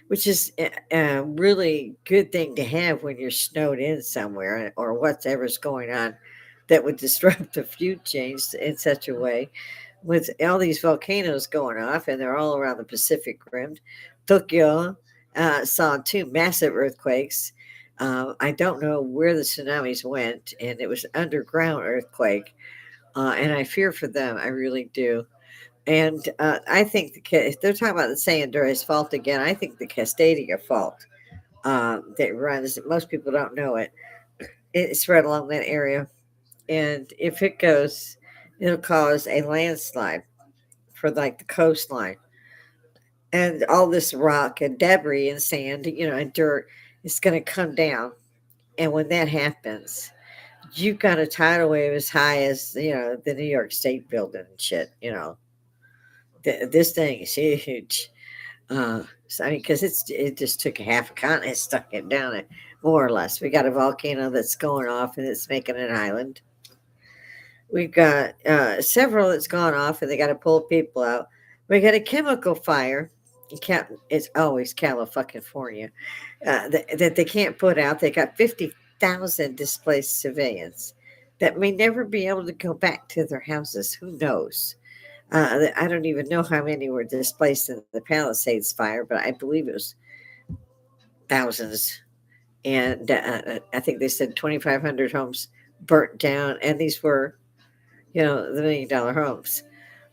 which is a really good thing to have when you're snowed in somewhere or whatever's going on that would disrupt the food chains in such a way. With all these volcanoes going off, and they're all around the Pacific Rim, Tokyo saw two massive earthquakes. I don't know where the tsunamis went, and it was an underground earthquake. And I fear for them. I really do. And I think if they're talking about the San Andreas Fault again, I think the Cascadia Fault that runs, most people don't know it. It's right along that area. And if it goes, it'll cause a landslide for like the coastline. And all this rock and debris and sand, and dirt is going to come down. And when that happens, you've got a tidal wave as high as, the New York State building and shit. This thing is huge. So, I mean, because it just took a half a continent, stuck it down it, more or less. We got a volcano that's going off and it's making an island. We've got several that's gone off and they got to pull people out. We got a chemical fire. It's always California that they can't put out. They got 50,000 displaced civilians that may never be able to go back to their houses. Who knows? I don't even know how many were displaced in the Palisades fire, but I believe it was thousands. And I think they said 2,500 homes burnt down, and these were, the $1 million homes.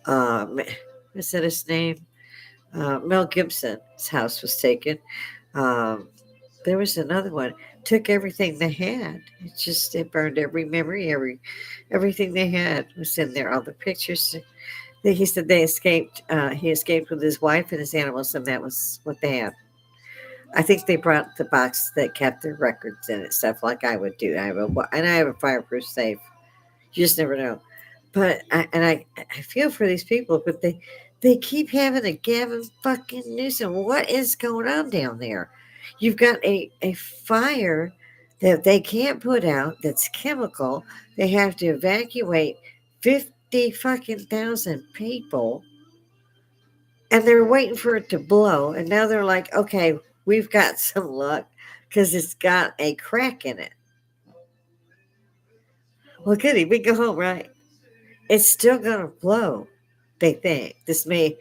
What's that his name? Mel Gibson's house was taken. Um, there was another one. Took everything they had. It burned every memory, everything they had was in there. All the pictures. He said they escaped. He escaped with his wife and his animals, and that was what they had. I think they brought the box that kept their records in it, stuff like I would do. I have a fireproof safe. You just never know. But I feel for these people, but they keep having a Gavin fucking Newsom. What is going on down there? You've got a fire that they can't put out that's chemical. They have to evacuate 50 fucking thousand people, and they're waiting for it to blow. And now they're like, okay, we've got some luck because it's got a crack in it. Well, goody, we go home, right? It's still going to blow, they think. This may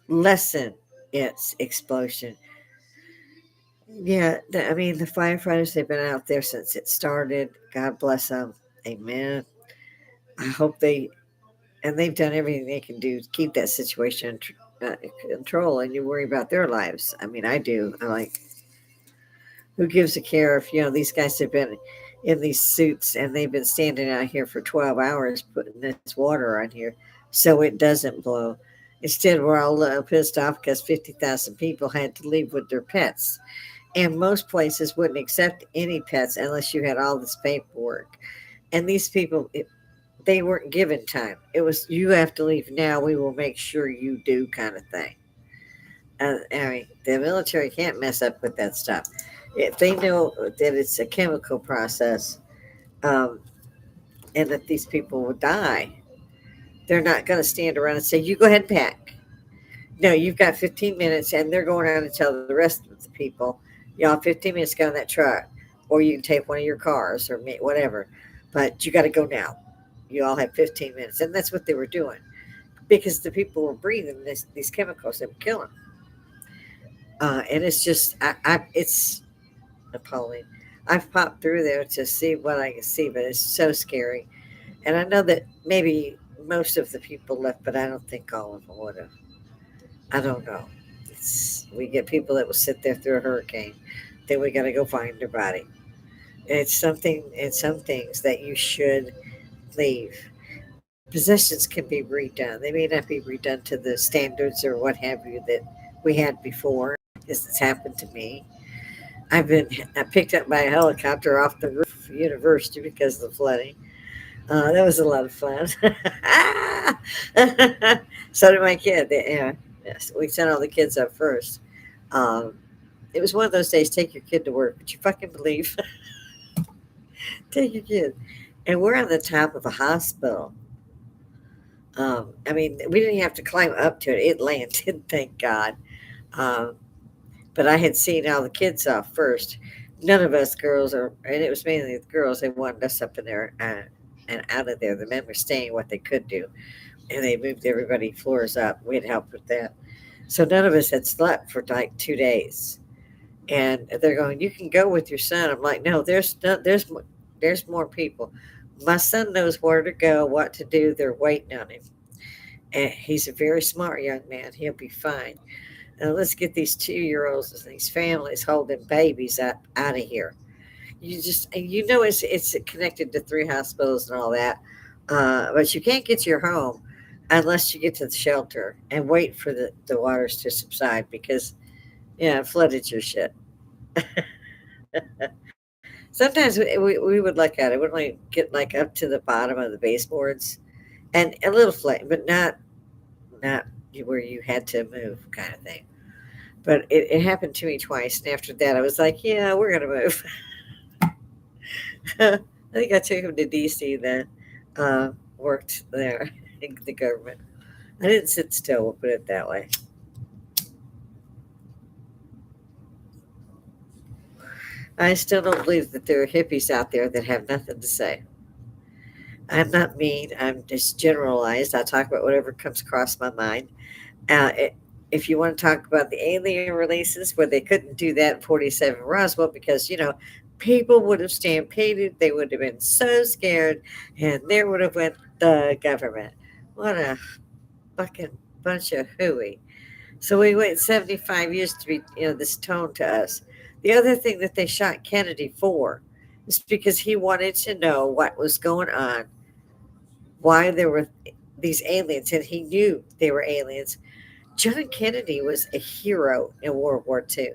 lessen its explosion. Yeah, I mean, the firefighters, they've been out there since it started. God bless them. Amen. I hope and they've done everything they can do to keep that situation in control, and you worry about their lives. I mean, I do. I like, who gives a care if, these guys have been in these suits and they've been standing out here for 12 hours putting this water on here so it doesn't blow. Instead, we're all pissed off because 50,000 people had to leave with their pets. And most places wouldn't accept any pets unless you had all this paperwork. And these people, they weren't given time. It was, you have to leave now. We will make sure you do, kind of thing. I mean, the military can't mess up with that stuff. If they know that it's a chemical process, um, and that these people will die, they're not going to stand around and say, "You go ahead and pack." No, you've got 15 minutes, and they're going around and tell the rest of the people, "Y'all, 15 minutes, get on that truck, or you can take one of your cars, or whatever, but you got to go now. You all have 15 minutes," and that's what they were doing because the people were breathing these chemicals that were killing. And it's just, it's appalling. I've popped through there to see what I can see, but it's so scary. And I know that maybe most of the people left, but I don't think all of them would have. I don't know. We get people that will sit there through a hurricane. Then we got to go find their body. It's something. It's some things that you should leave. Possessions can be redone. They may not be redone to the standards or what have you that we had before, because it's happened to me. I've been picked up by a helicopter off the roof of university because of the flooding. That was a lot of fun. So did my kid. Yeah, yes, we sent all the kids up first. Um, it was one of those days. Take your kid to work. Would you fucking believe? Take your kid. And we're on the top of a hospital. I mean, we didn't have to climb up to it. It landed, thank God. Um, but I had seen all the kids off first. None of us girls, and it was mainly the girls, they wanted us up in there and out of there. The men were staying what they could do, and they moved everybody floors up. We had help with that. So none of us had slept for like 2 days. And they're going, you can go with your son. I'm like, no, there's more people. My son knows where to go, what to do. They're waiting on him. And he's a very smart young man. He'll be fine. Now let's get these 2 year olds and these families holding babies out of here. It's connected to three hospitals and all that, but you can't get to your home unless you get to the shelter and wait for the waters to subside because yeah, it flooded your shit. Sometimes we would look at it, we'd like get like up to the bottom of the baseboards and a little flat, but not where you had to move kind of thing. But it happened to me twice, and after that, I was like, "Yeah, we're gonna move." I think I took him to DC then. Worked there in the government. I didn't sit still. We'll put it that way. I still don't believe that there are hippies out there that have nothing to say. I'm not mean. I'm just generalized. I talk about whatever comes across my mind. Uh, it, if you want to talk about the alien releases, where they couldn't do that in 47 Roswell because, people would have stampeded. They would have been so scared, and there would have went the government. What a fucking bunch of hooey. So we wait 75 years to be, this tone to us. The other thing that they shot Kennedy for is because he wanted to know what was going on, why there were these aliens, and he knew they were aliens. John Kennedy was a hero in World War II.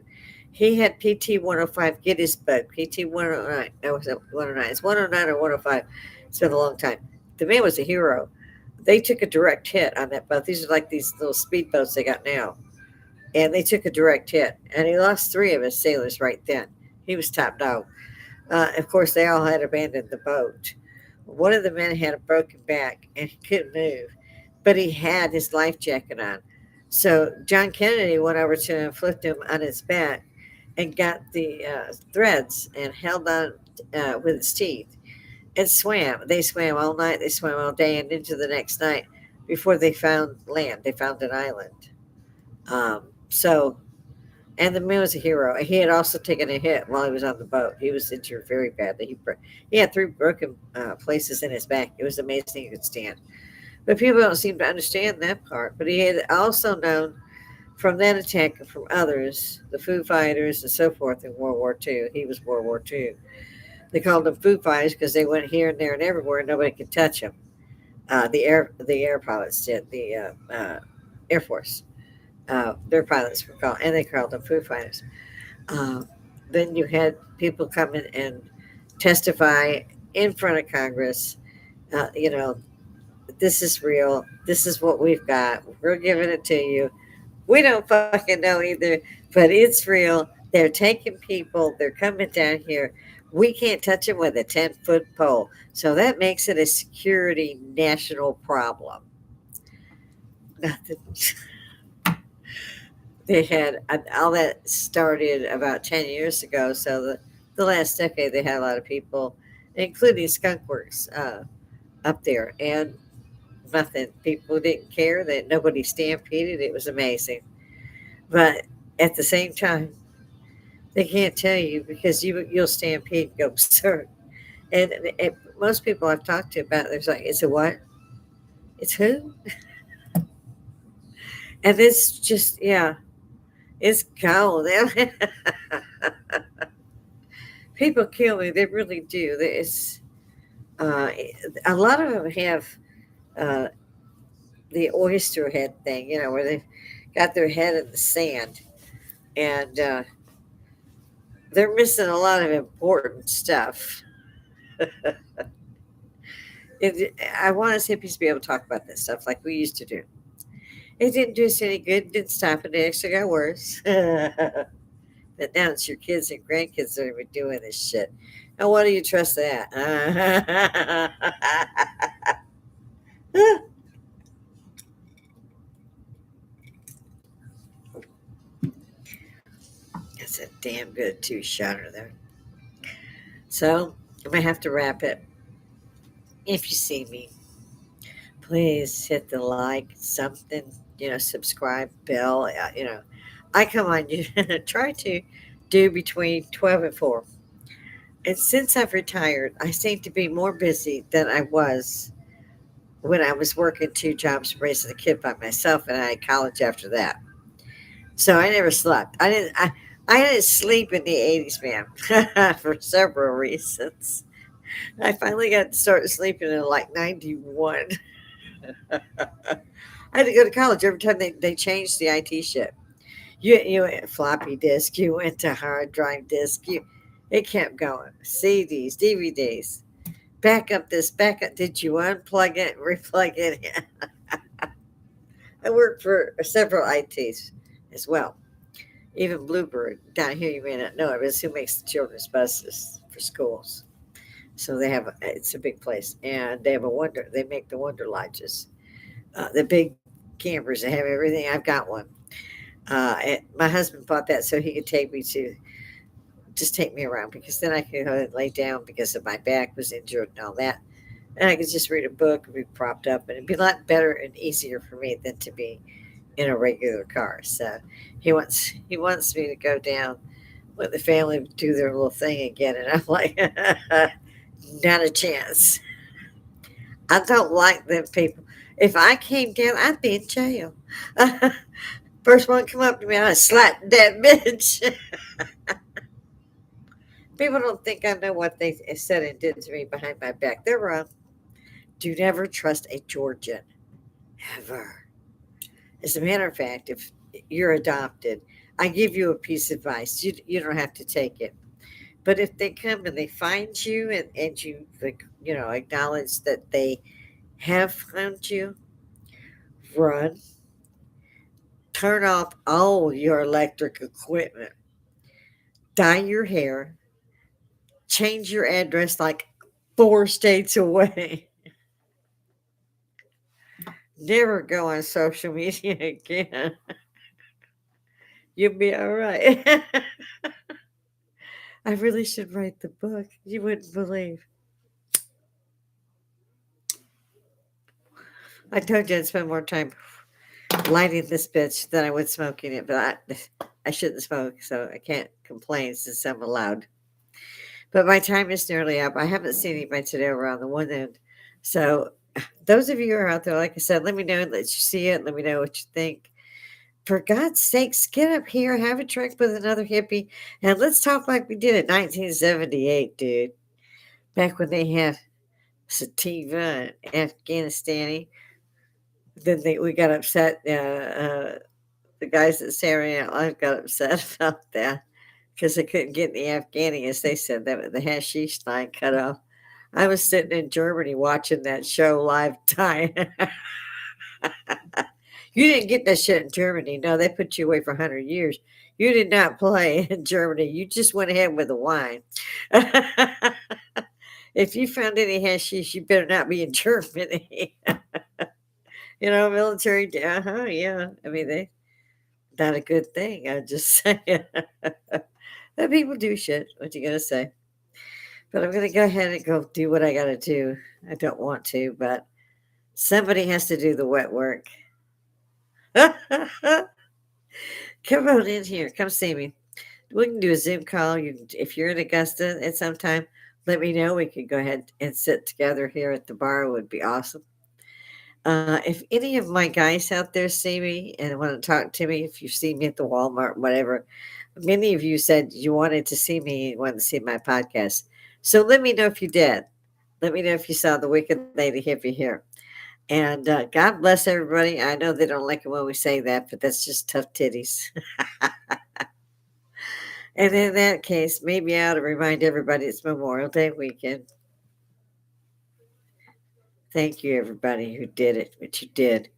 He had PT 105 Gettysburg, PT 109. That was 109. It's 109 or 105. It's been a long time. The man was a hero. They took a direct hit on that boat. These are like these little speedboats they got now. And they took a direct hit. And he lost three of his sailors right then. He was top dog. Of course, they all had abandoned the boat. One of the men had a broken back and he couldn't move, but he had his life jacket on. So John Kennedy went over to him, flipped him on his back, and got the threads and held on with his teeth and swam. They swam all night, they swam all day, and into the next night before they found land. They found an island. So, and the man was a hero. He had also taken a hit while he was on the boat. He was injured very badly. He had three broken places in his back. It was amazing he could stand. But people don't seem to understand that part. But he had also known from that attack and from others, the Foo Fighters and so forth in World War II. He was World War II. They called them Foo Fighters because they went here and there and everywhere, and nobody could touch them. The air pilots did, the Air Force. Their pilots were called, and they called them Foo Fighters. Uh, then you had people come in and testify in front of Congress. Uh, you know, this is real. This is what we've got. We're giving it to you. We don't fucking know either, but it's real. They're taking people. They're coming down here. We can't touch them with a 10-foot pole. So that makes it a security national problem. Nothing. They had all that started about 10 years ago. So the last decade, they had a lot of people, including skunkworks, up there. And nothing. People didn't care that nobody stampeded. It was amazing. But at the same time, they can't tell you because you'll stampede and go berserk. And most people I've talked to about it, they're like, it's a what? It's who? And it's just, yeah, it's cold. People kill me. They really do. Uh, a lot of them have uh, the oyster head thing, where they got their head in the sand, and they're missing a lot of important stuff. I want us hippies to be able to talk about this stuff like we used to do. It didn't do us any good. Didn't stop it. It actually got worse. But now it's your kids and grandkids that are doing this shit. And why do you trust that? That's a damn good two shotter there. So I'm gonna have to wrap it. If you see me, please hit the like, something, subscribe, bell. I come on you try to do between 12 and 4. And since I've retired, I seem to be more busy than I was when I was working two jobs raising a kid by myself, and I had college after that. So I never slept. I didn't sleep in the 80s, man, for several reasons. I finally got to start sleeping in like 91. I had to go to college every time they changed the IT shit. You went floppy disk, you went to hard drive disk, it kept going. CDs, DVDs, back up this, back up. Did you unplug it, replug it in? I worked for several ITs as well. Even Bluebird down here, you may not know it, but it's who makes the children's buses for schools. So it's a big place, and they have a wonder. They make the Wonder Lodges, the big campers. They have everything. I've got one. My husband bought that so he could take me around, because then I could lay down because of my back was injured and all that, and I could just read a book and be propped up, and it'd be a lot better and easier for me than to be in a regular car. So he wants me to go down with the family do their little thing again, and I'm like, not a chance. I don't like them people. If I came down, I'd be in jail. First one come up to me, I slap that bitch. People don't think I know what they said and did to me behind my back. They're wrong. Do never trust a Georgian, ever. As a matter of fact, if you're adopted, I give you a piece of advice. You don't have to take it. But if they come and they find you, and you, like, acknowledge that they have found you, run, turn off all your electric equipment, dye your hair, change your address like 4 states away. Never go on social media again. You'll be all right. I really should write the book. You wouldn't believe. I told you I'd spend more time lighting this bitch than I would smoking it, but I shouldn't smoke, so I can't complain since I'm allowed. But my time is nearly up. I haven't seen anybody today around the one end. So those of you who are out there, like I said, let me know. Let you see it. Let me know what you think. For God's sakes, get up here, have a drink with another hippie, and let's talk like we did in 1978, dude. Back when they had sativa and Afghanistani. Then we got upset. The guys at Saturday Night Live got upset about that because they couldn't get the Afghani, as they said, that the hashish line cut off. I was sitting in Germany watching that show live time. You didn't get that shit in Germany. No, they put you away for 100 years. You did not play in Germany. You just went ahead with the wine. If you found any hashish, you better not be in Germany. Military. Yeah. I mean, they not a good thing. I just say that people do shit. What you gonna say? But I'm gonna go ahead and go do what I gotta do. I don't want to, but somebody has to do the wet work. Come on in here. Come see me. We can do a Zoom call. If you're in Augusta at some time, let me know. We could go ahead and sit together here at the bar. It would be awesome. If any of my guys out there see me and want to talk to me, if you see me at the Walmart, whatever, many of you said you wanted to see me, wanted to see my podcast. So let me know if you did. Let me know if you saw the Wicked Lady Hippie here. And God bless everybody. I know they don't like it when we say that, but that's just tough titties. And in that case, maybe I ought to remind everybody it's Memorial Day weekend. Thank you, everybody who did it, what you did.